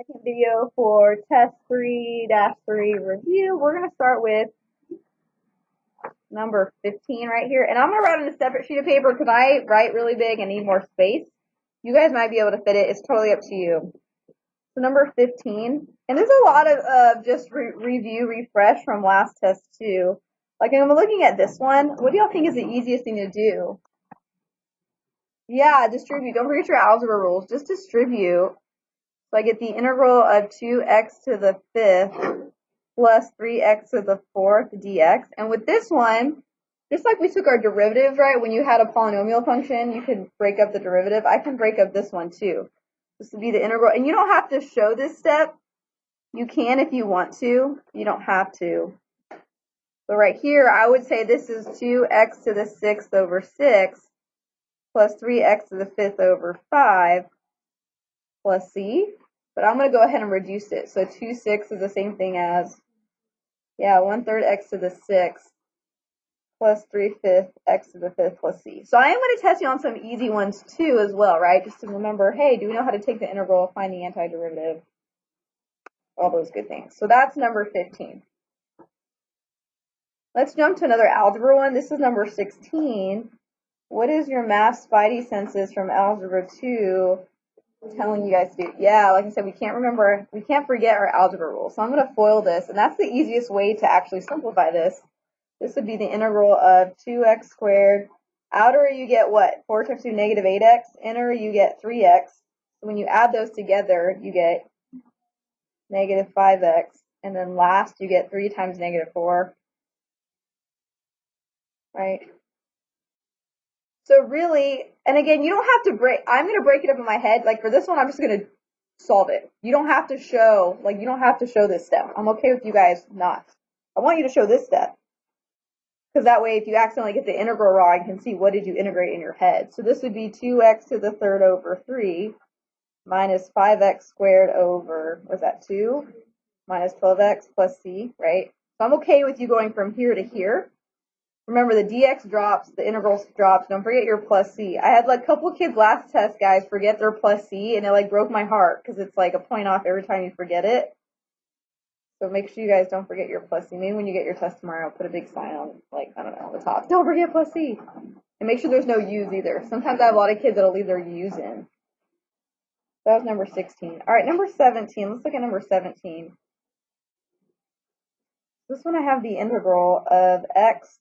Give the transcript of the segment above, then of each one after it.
second video for test 3-3 review. We're going to start with number 15 right here. And I'm going to write on a separate sheet of paper because I write really big and need more space. You guys might be able to fit it. It's totally up to you. So number 15. And there's a lot of just review, refresh from last test too. Like I'm looking at this one. What do y'all think is the easiest thing to do? Yeah, distribute. Don't forget your algebra rules. Just distribute. So I get the integral of 2x to the 5th plus 3x to the 4th dx. And with this one, just like we took our derivatives, right? When you had a polynomial function, you can break up the derivative. I can break up this one too. This would be the integral. And you don't have to show this step. You can if you want to. You don't have to. So right here, I would say this is 2x to the 6th over 6 plus 3x to the 5th over 5 plus c. But I'm going to go ahead and reduce it. So 2 6 is the same thing as, 1/3 x to the 6th plus 3/5 x to the 5th plus c. So I am going to test you on some easy ones too as well, right? Just to remember, hey, do we know how to take the integral, find the antiderivative, all those good things. So that's number 15. Let's jump to another algebra one. This is number 16. What is your math spidey senses from algebra 2 telling you guys to do? Yeah, like I said, we can't forget our algebra rules. So I'm going to FOIL this, and that's the easiest way to actually simplify this. This would be the integral of 2x squared. Outer you get what? 4 times 2, negative 8x. Inner you get 3x. So when you add those together, you get negative 5x. And then last you get 3 times negative 4. Right? So really, and again, you don't have to break, I'm going to break it up in my head. Like for this one, I'm just going to solve it. You don't have to show, this step. I'm okay with you guys not. I want you to show this step. Because that way, if you accidentally get the integral wrong, you can see what did you integrate in your head. So this would be 2x to the 3rd over 3 minus 5x squared over, was that 2? Minus 12x plus c, right? So I'm okay with you going from here to here. Remember, the dx drops, the integral drops. Don't forget your plus c. I had like a couple kids last test, guys, forget their plus c, and it like broke my heart because it's like a point off every time you forget it. So make sure you guys don't forget your plus c. Maybe when you get your test tomorrow, put a big sign on, like, I don't know, on the top. Don't forget plus c. And make sure there's no u's either. Sometimes I have a lot of kids that'll leave their u's in. That was number 16. All right, number 17. Let's look at number 17. This one I have the integral of x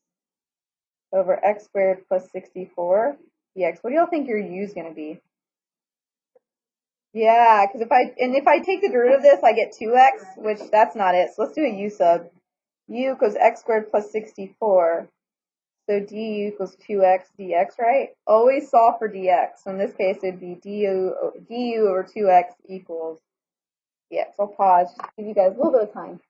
over x squared plus 64 dx. What do y'all think your u is going to be? Yeah, because if I take the derivative of this, I get 2x, which that's not it. So let's do a u sub. U equals x squared plus 64. So du equals 2x dx, right? Always solve for dx. So in this case, it would be du over 2x equals dx. I'll pause, just give you guys a little bit of time.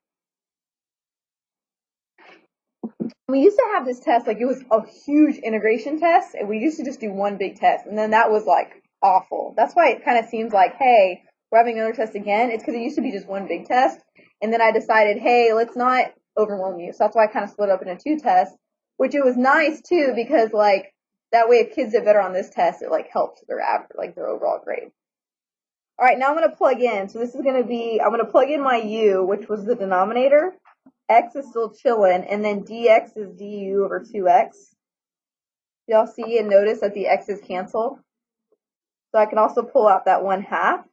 We used to have this test, like it was a huge integration test, and we used to just do one big test, and then that was like awful. That's why it kind of seems like, hey, we're having another test again. It's because it used to be just one big test, and then I decided, hey, let's not overwhelm you. So that's why I kind of split up into 2 tests, which it was nice too, because like that way if kids did better on this test, it like helped their average, like their overall grade. All right, now I'm going to plug in. So this is going to be, I'm going to plug in my u, which was the denominator. X is still chilling, and then dx is du over 2x. Y'all see and notice that the x's cancel. So I can also pull out that 1/2.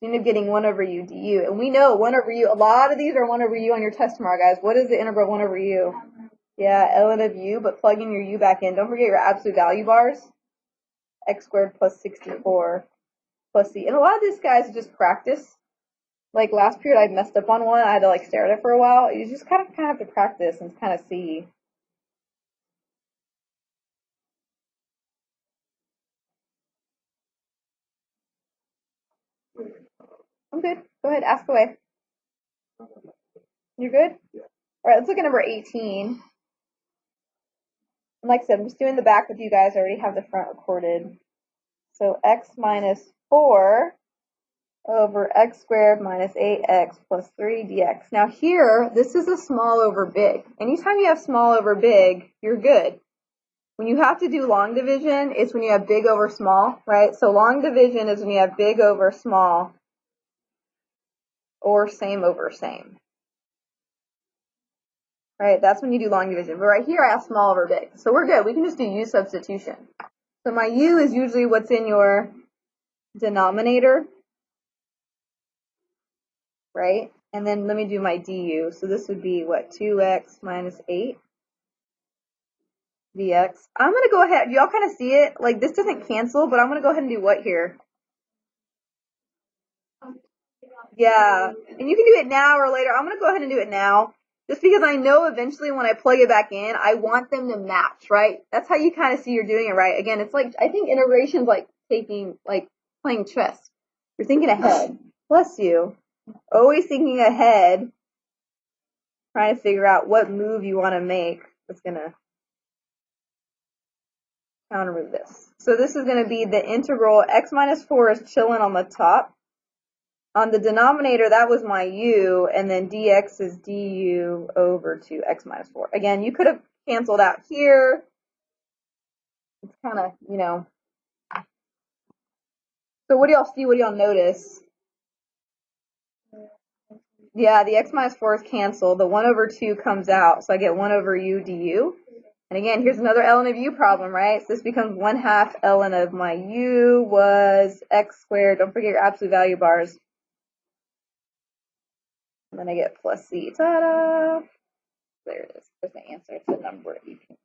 You end up getting 1 over u du. And we know 1 over u, a lot of these are 1 over u on your test tomorrow, guys. What is the integral of 1 over u? Yeah, ln of u, but plug in your u back in. Don't forget your absolute value bars. X squared plus 64 plus c. And a lot of this, guys, is just practice. Like last period, I messed up on one. I had to like stare at it for a while. You just kind of have to practice and kind of see. I'm good. Go ahead, ask away. You're good? All right, let's look at number 18. And like I said, I'm just doing the back with you guys. I already have the front recorded. So x minus 4 over x squared minus 8x plus 3 dx. Now here, this is a small over big. Anytime you have small over big, you're good. When you have to do long division, it's when you have big over small, right? So long division is when you have big over small. or same over same. Right, that's when you do long division. But right here I have small over big. So we're good. We can just do u substitution. So my u is usually what's in your denominator, right? And then let me do my du. So this would be what, 2x minus 8 dx. I'm going to go ahead. Y'all kind of see it? Like this doesn't cancel, but I'm going to go ahead and do what here? Yeah, and you can do it now or later. I'm going to go ahead and do it now. Just because I know eventually when I plug it back in, I want them to match, right? That's how you kind of see you're doing it right. Again, it's like, I think integration's like playing chess. You're thinking ahead. Bless you. Always thinking ahead, trying to figure out what move you want to make that's going to counter move this. So this is going to be the integral. X minus 4 is chilling on the top. On the denominator, that was my u, and then dx is du over 2x minus 4. Again, you could have canceled out here. It's kind of, you know. So what do y'all see? What do y'all notice? Yeah, the x minus 4 is canceled. The 1 over 2 comes out, so I get 1 over u du. And again, here's another ln of u problem, right? So this becomes 1/2 ln of my u was x squared. Don't forget your absolute value bars. And then I get plus c. Ta-da! There it is. There's the answer. It's a number. You can.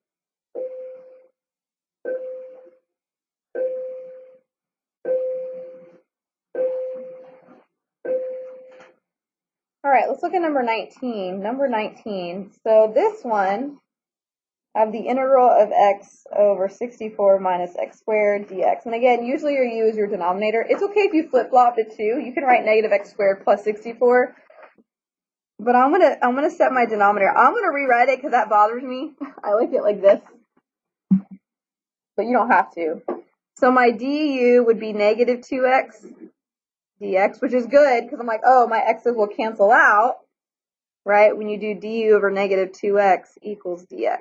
All right, let's look at number 19. Number 19. So this one, I have the integral of x over 64 minus x squared dx. And again, usually your u is your denominator. It's okay if you flip-flop it too. You can write negative x squared plus 64. But I'm gonna set my denominator. I'm gonna rewrite it because that bothers me. I like it like this, but you don't have to. So my du would be negative 2x dx, which is good because I'm like, oh, my x's will cancel out, right? When you do du over negative 2x equals dx.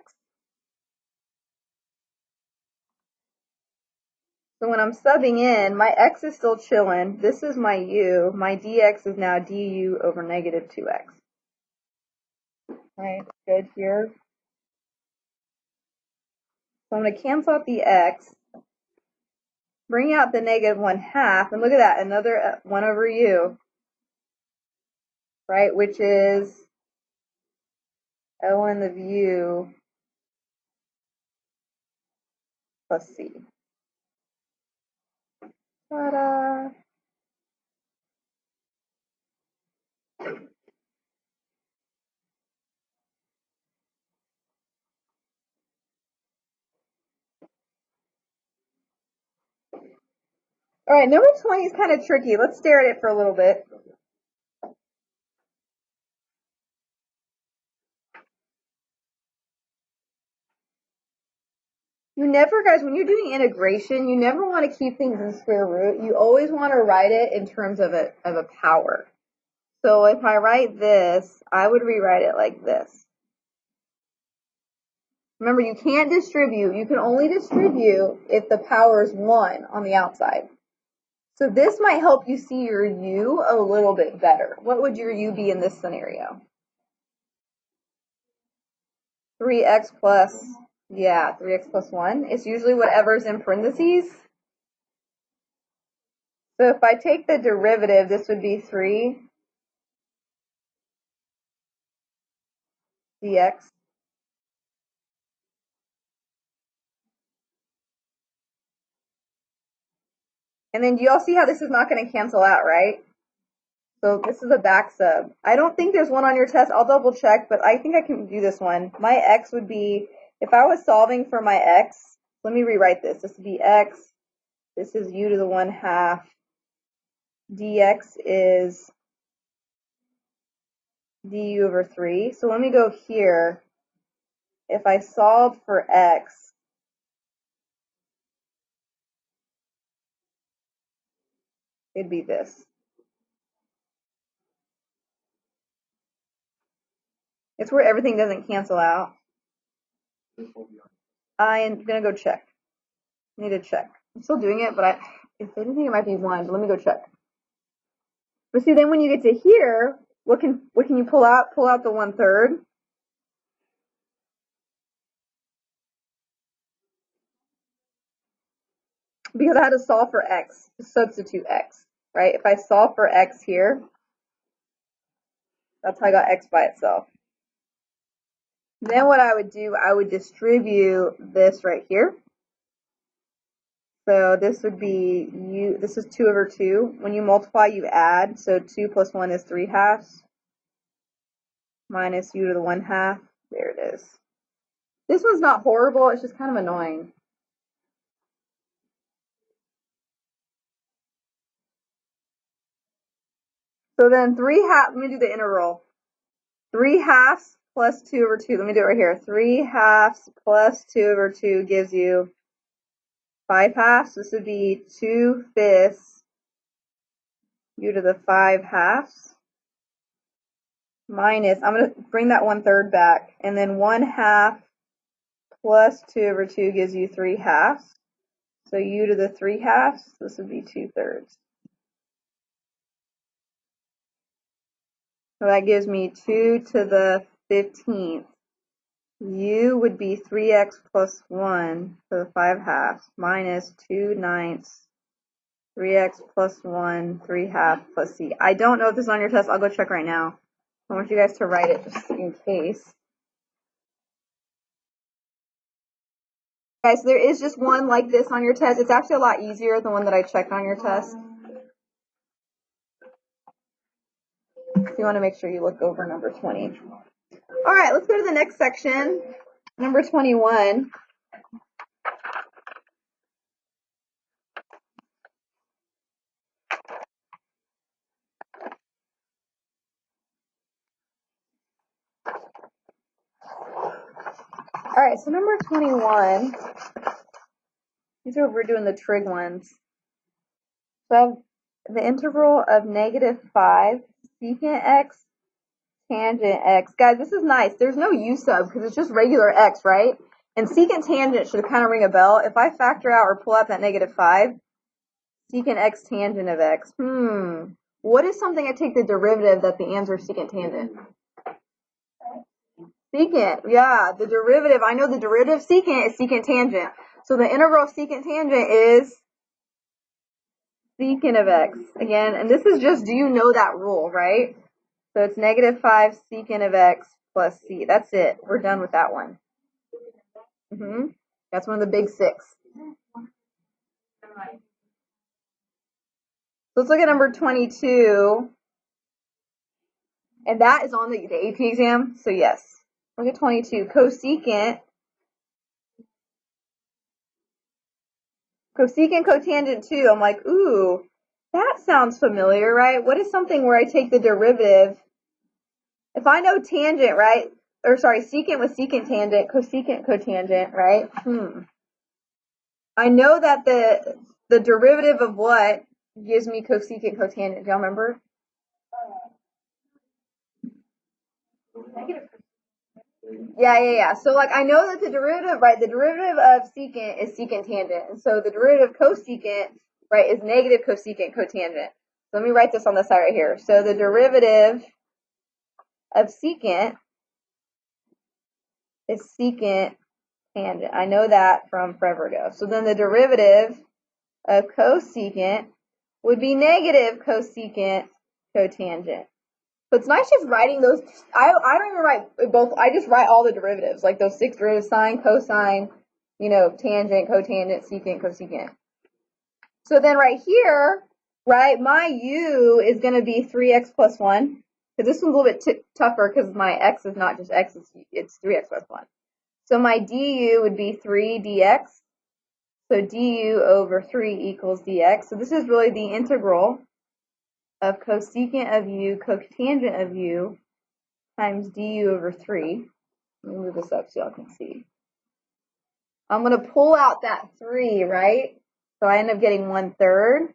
So when I'm subbing in, my x is still chilling. This is my u. My dx is now du over negative 2x. Right, good here. So I'm going to cancel out the x, bring out the negative 1/2, and look at that, another 1 over u, right, which is ln of u plus c. Ta-da! All right, number 20 is kind of tricky. Let's stare at it for a little bit. You never, guys, when you're doing integration, you never want to keep things in square root. You always want to write it in terms of a power. So if I write this, I would rewrite it like this. Remember, you can't distribute. You can only distribute if the power is 1 on the outside. So this might help you see your u a little bit better. What would your u be in this scenario? 3x plus, yeah, 3x plus 1. It's usually whatever's in parentheses. So if I take the derivative, this would be 3 dx. And then do you all see how this is not going to cancel out, right? So this is a back sub. I don't think there's one on your test. I'll double check, but I think I can do this one. My x would be, if I was solving for my x, let me rewrite this. This would be x. This is u to the 1/2. dx is du over 3. So let me go here. If I solve for x, it'd be this. It's where everything doesn't cancel out. I'm going to go check. I need to check. I'm still doing it, but if anything, it might be 1. But let me go check. But see, then when you get to here, what can you pull out? Pull out the 1/3. Because I had to solve for x, to substitute x, right? If I solve for x here, that's how I got x by itself. Then what I would do, I would distribute this right here. So this would be this is 2/2. When you multiply, you add. So 2 plus 1 is 3/2 minus u to the 1/2. There it is. This one's not horrible. It's just kind of annoying. So then 3/2, let me do the integral. 3/2 plus 2/2. Let me do it right here. 3/2 plus 2/2 gives you 5/2. This would be 2/5 u to the 5/2 minus, I'm going to bring that 1/3 back, and then 1/2 plus 2/2 gives you 3/2. So u to the 3/2, this would be 2/3. So that gives me 2 to the 15th. U would be 3x plus 1 to the 5/2 minus 2/9 3x plus 1 3/2 plus c. I don't know if this is on your test. I'll go check right now. I want you guys to write it just in case. Guys, there is just one like this on your test. It's actually a lot easier than one that I checked on your test. So you want to make sure you look over number 20. All right, let's go to the next section, number 21. All right, so number 21, these are, we're doing the trig ones. So the integral of -5 secant x tangent x. Guys, this is nice. There's no u sub because it's just regular x, right? And secant tangent should kind of ring a bell. If I factor out or pull out that -5, secant x tangent of x. What is something I take the derivative that the answer is secant tangent? Secant, yeah, the derivative. I know the derivative of secant is secant tangent. So the integral of secant tangent is secant of x. Again, and this is just, do you know that rule, right? So it's -5 secant of x plus c. That's it. We're done with that one. That's one of the big 6. Let's look at number 22. And that is on the AP exam. So yes. Look at 22. Cosecant, cotangent 2. I'm like, ooh, that sounds familiar, right? What is something where I take the derivative? If I know tangent, right? Or sorry, secant with secant tangent, cosecant cotangent, right? I know that the derivative of what gives me cosecant cotangent. Do y'all remember? Yeah. So like I know that the derivative, right? The derivative of secant is secant tangent, and so the derivative of cosecant, right, is negative cosecant cotangent. So let me write this on the side right here. So the derivative of secant is secant tangent. I know that from forever ago. So then the derivative of cosecant would be negative cosecant cotangent. So it's nice just writing those. I don't even write both. I just write all the derivatives, like those 6 derivatives: sine, cosine, tangent, cotangent, secant, cosecant. So then right here, right, my u is going to be 3x plus 1. Because this one's a little bit tougher because my x is not just x, it's 3x plus 1. So my du would be 3 dx. So du over 3 equals dx. So this is really the integral of cosecant of u, cotangent of u, times du over 3. Let me move this up so y'all can see. I'm going to pull out that 3, right? So I end up getting 1/3.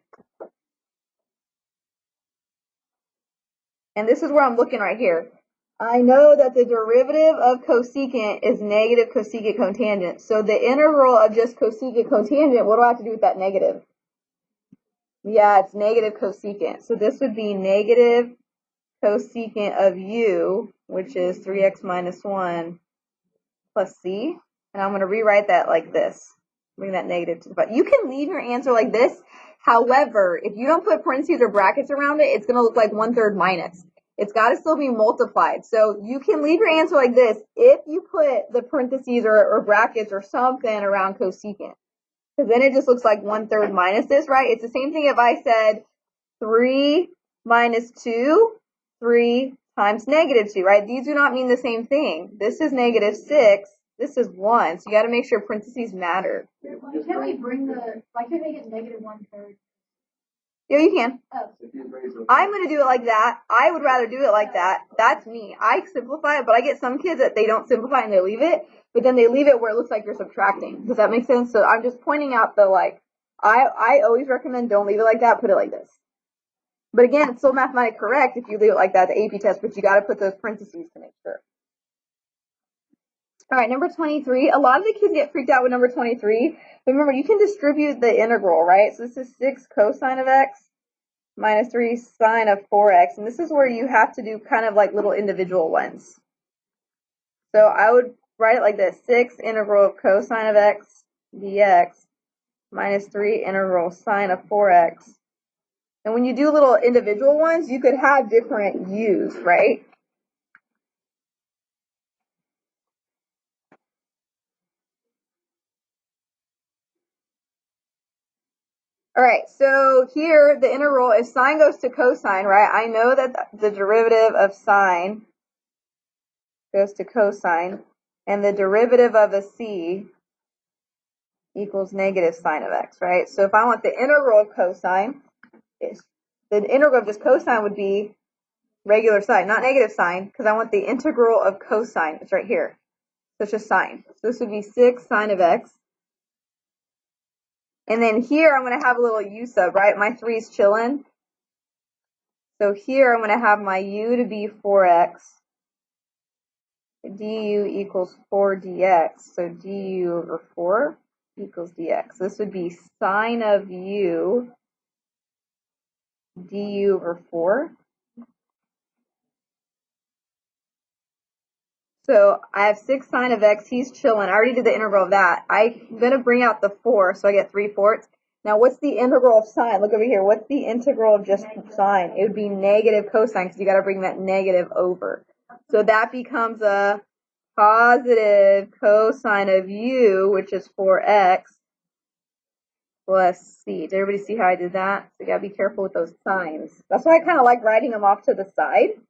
And this is where I'm looking right here. I know that the derivative of cosecant is negative cosecant cotangent. So the integral of just cosecant cotangent, what do I have to do with that negative? Yeah, it's negative cosecant. So this would be negative cosecant of u, which is 3x minus 1 plus c. And I'm going to rewrite that like this. Bring that negative to the bottom. You can leave your answer like this. However, if you don't put parentheses or brackets around it, it's going to look like 1/3 minus. It's got to still be multiplied. So you can leave your answer like this if you put the parentheses or brackets or something around cosecant. Because then it just looks like 1/3 minus this, right? It's the same thing if I said 3 minus 2, 3 times negative 2, right? These do not mean the same thing. This is negative 6. This is 1. So you got to make sure parentheses matter. Can we bring the, like, can we make it negative 1/3? Yeah, you can. Oh. I'm going to do it like that. I would rather do it like that. That's me. I simplify it, but I get some kids that they don't simplify and they leave it, but then they leave it where it looks like you're subtracting. Does that make sense? So I'm just pointing out the, like, I always recommend don't leave it like that. Put it like this. But again, it's still mathematically correct if you leave it like that, the AP test, but you got to put those parentheses to make sure. All right, number 23. A lot of the kids get freaked out with number 23. But remember, you can distribute the integral, right? So this is 6 cosine of x minus 3 sine of 4x. And this is where you have to do kind of like little individual ones. So I would write it like this. 6 integral of cosine of x dx minus 3 integral sine of 4x. And when you do little individual ones, you could have different u's, right? All right, so here the integral, if sine goes to cosine, right? I know that the derivative of sine goes to cosine, and the derivative of a c equals negative sine of x, right? So if I want the integral of cosine, the integral of just cosine would be regular sine, not negative sine, because I want the integral of cosine. It's right here. So it's just sine. So this would be 6 sine of x. And then here I'm going to have a little u sub, right? My 3 is chilling. So here I'm going to have my u to be 4x. Du equals 4 dx. So du over 4 equals dx. This would be sine of u du over 4. So I have 6 sine of x. He's chilling. I already did the integral of that. I'm going to bring out the 4, so I get 3/4. Now, what's the integral of sine? Look over here. What's the integral of just sine? It would be negative cosine, because you got to bring that negative over. So that becomes a positive cosine of u, which is 4x, plus c. Did everybody see how I did that? So you got to be careful with those signs. That's why I kind of like writing them off to the side,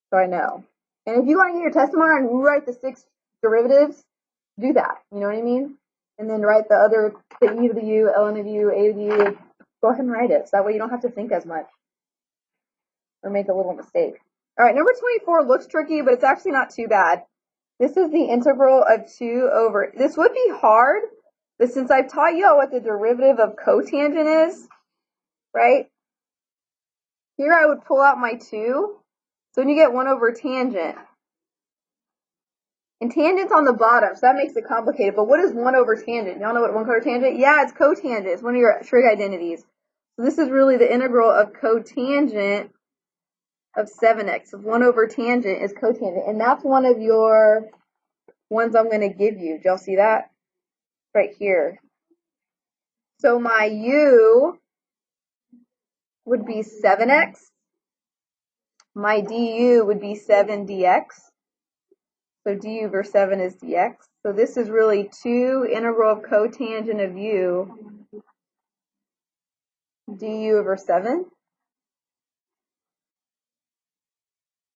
so I know. And if you want to get your test tomorrow and rewrite the 6 derivatives, do that. You know what I mean? And then write the other, the e to the u, ln of u, a to the u. Go ahead and write it. So that way you don't have to think as much or make a little mistake. All right, number 24 looks tricky, but it's actually not too bad. This is the integral of 2 over, this would be hard, but since I've taught you all what the derivative of cotangent is, right? Here I would pull out my 2. So when you get 1 over tangent, and tangent's on the bottom, so that makes it complicated. But what is 1 over tangent? Y'all know what 1 over tangent? Yeah, it's cotangent. It's one of your trig identities. So this is really the integral of cotangent of 7x. So 1 over tangent is cotangent. And that's one of your ones I'm going to give you. Did y'all see that? Right here. So my u would be 7x. My du would be 7 dx. So du over 7 is dx. So this is really 2 integral of cotangent of u du over 7.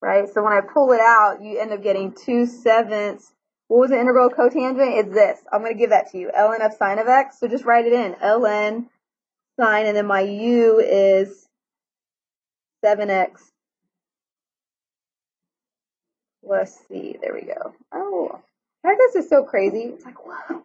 Right? So when I pull it out, you end up getting 2/7. What was the integral of cotangent? It's this. I'm going to give that to you. Ln of sine of x. So just write it in. Ln sine, and then my u is 7x plus c. There we go. Oh, this is so crazy. It's like, wow.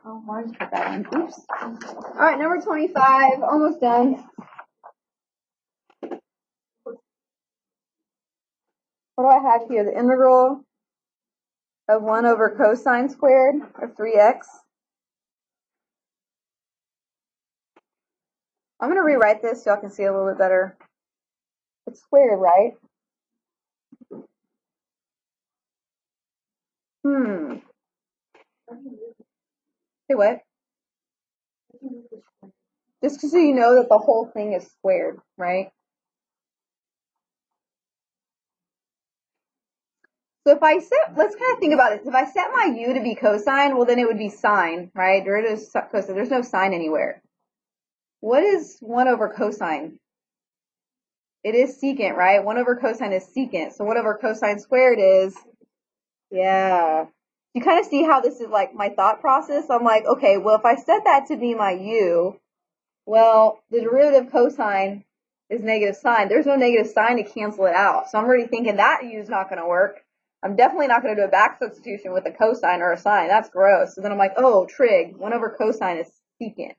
Oh, I just put that in. Oops. All right, number 25, almost done. What do I have here? The integral of 1 over cosine squared of 3x. I'm going to rewrite this so y'all can see a little bit better. It's squared, right? Say what? Just so you know that the whole thing is squared, right? So if I set, let's kind of think about this. If I set my u to be cosine, well, then it would be sine, right? Derivative is cosine. There's no sine anywhere. What is 1 over cosine? It is secant, right? 1 over cosine is secant. So 1 over cosine squared is, yeah. You kind of see how this is like my thought process. I'm like, okay, well, if I set that to be my u, well, the derivative of cosine is negative sine. There's no negative sine to cancel it out. So I'm already thinking that u is not going to work. I'm definitely not going to do a back substitution with a cosine or a sine. That's gross. So then I'm like, oh, trig, 1 over cosine is secant.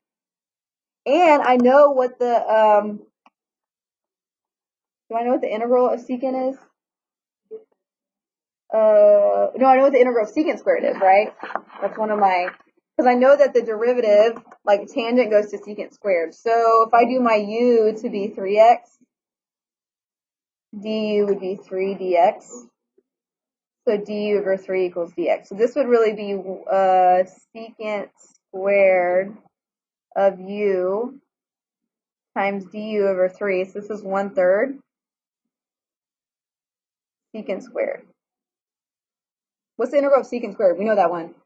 And I know what the, do I know what the integral of secant is? No, I know what the integral of secant squared is, right? That's one of my, because I know that the derivative, like tangent goes to secant squared. So if I do my u to be 3x, du would be 3 dx. So du over 3 equals dx. So this would really be secant squared of u times du over 3. So this is 1/3 secant squared. What's the integral of secant squared? We know that one.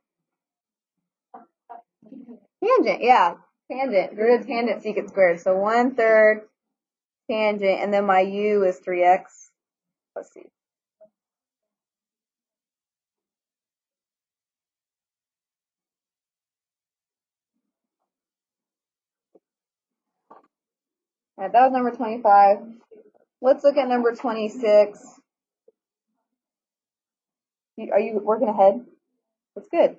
Tangent, yeah. Tangent. Derivative tangent secant squared. So 1/3 tangent, and then my u is 3x. Let's see. All right, that was number 25. Let's look at number 26. Are you working ahead? That's good.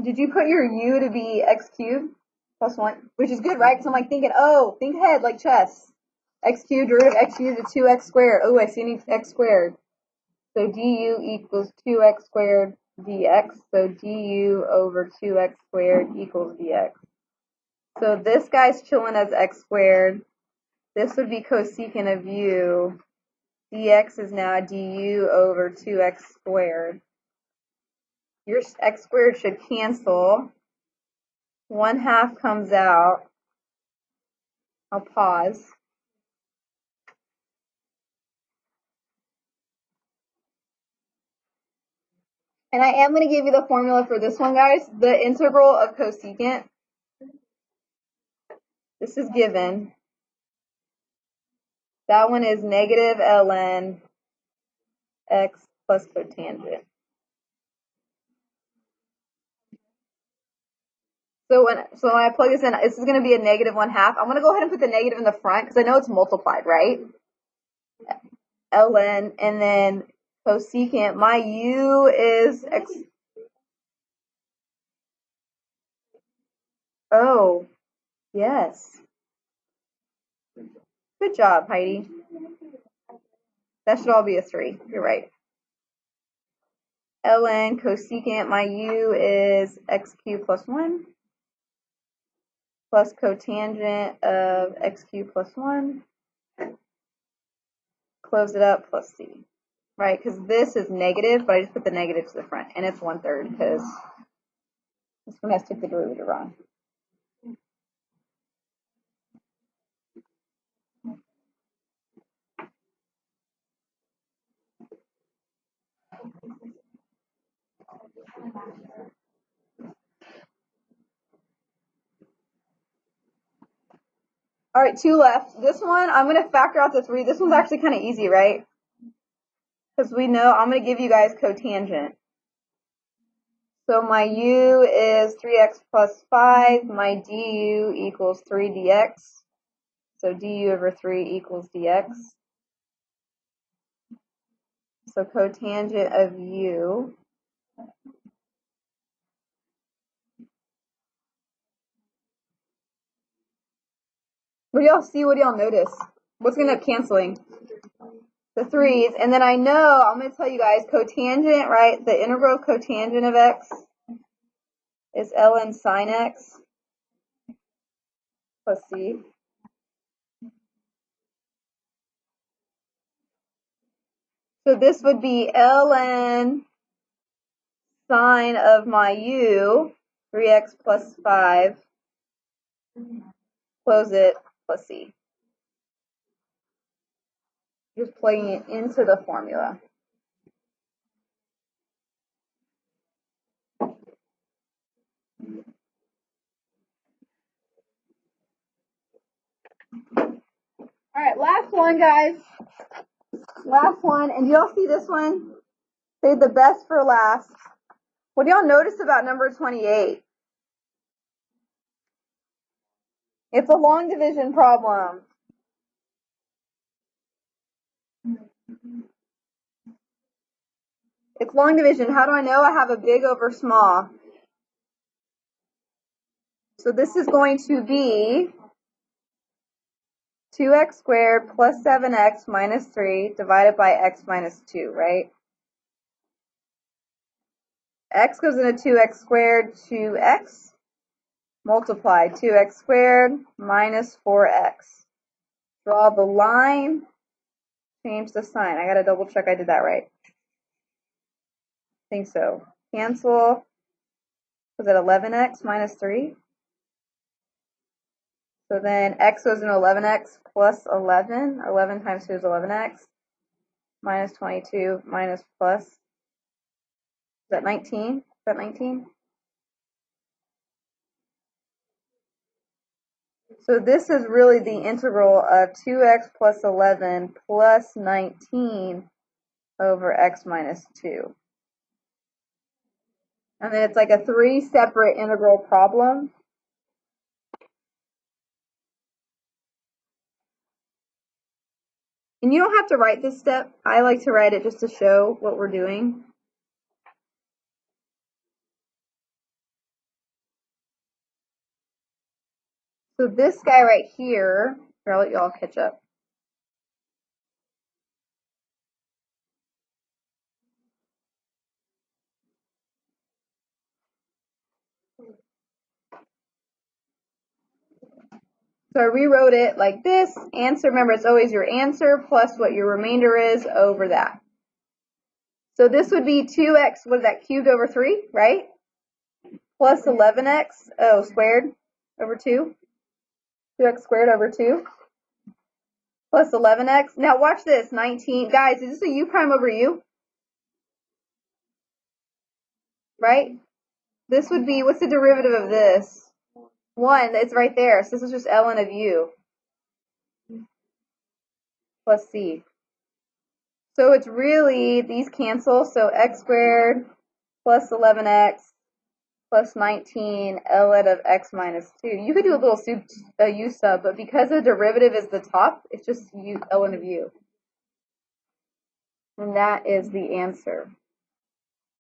Did you put your u to be x cubed plus 1? Which is good, right? Because I'm like thinking, oh, think ahead like chess. X cubed, derivative of x cubed is 2x squared. Oh, I see an x squared. So du equals 2x squared dx. So du over 2x squared equals dx. So this guy's chilling as x squared. This would be cosecant of u. Dx is now du over 2x squared. Your x squared should cancel. 1/2 comes out. I'll pause. And I am going to give you the formula for this one, guys. The integral of cosecant. This is given. That one is negative ln x plus cotangent. So when I plug this in, this is going to be a negative 1/2. I'm going to go ahead and put the negative in the front because I know it's multiplied, right? Ln, and then cosecant. My u is x. Oh, yes. Good job, Heidi. That should all be a 3. You're right. Ln cosecant, my u is x cubed plus 1 plus cotangent of x cubed plus 1. Close it up plus c. Right, because this is negative, but I just put the negative to the front, and it's 1/3 because this one has took the derivative wrong. All right, 2 left. This one, I'm going to factor out the 3. This one's actually kind of easy, right? Because we know I'm going to give you guys cotangent. So my u is 3x plus 5. My du equals 3 dx. So du over 3 equals dx. So cotangent of u What do y'all see? What do y'all notice? What's going to end up canceling? The 3's. And then I know, I'm going to tell you guys, cotangent, right? The integral of cotangent of x is ln sine x plus c. So this would be ln sine of my u, 3x plus 5, close it, plus c. Just plugging it into the formula. All right, last one, guys. Last one. And do y'all see this one? Save the best for last. What do y'all notice about number 28? It's a long division problem. It's long division. How do I know? I have a big over small. So this is going to be 2x squared plus 7x minus 3 divided by x minus 2, right? X goes into 2x squared, 2x, multiply 2x squared minus 4x. Draw the line, change the sign. I gotta double check I did that right. I think so. Cancel. Was it 11x minus 3? So then x goes into 11x plus 11. 11 times 2 is 11x. Minus 22 minus plus. Is that 19? Is that 19? So this is really the integral of 2x plus 11 plus 19 over x minus 2. And then it's like a 3 separate integral problem. And you don't have to write this step. I like to write it just to show what we're doing. So this guy right here, I'll let y'all catch up. So I rewrote it like this. Answer, remember, it's always your answer plus what your remainder is over that. So this would be 2x, what is that, cubed over 3, right? Plus 11x, squared over 2. 2x squared over 2. Plus 11x. Now watch this, 19. Guys, is this a u prime over u? Right? This would be, what's the derivative of this? 1, it's right there. So this is just ln of u plus c. So it's really, these cancel, so x squared plus 11x plus 19 ln of x minus 2. You could do a little u sub, but because the derivative is the top, it's just ln of u. And that is the answer.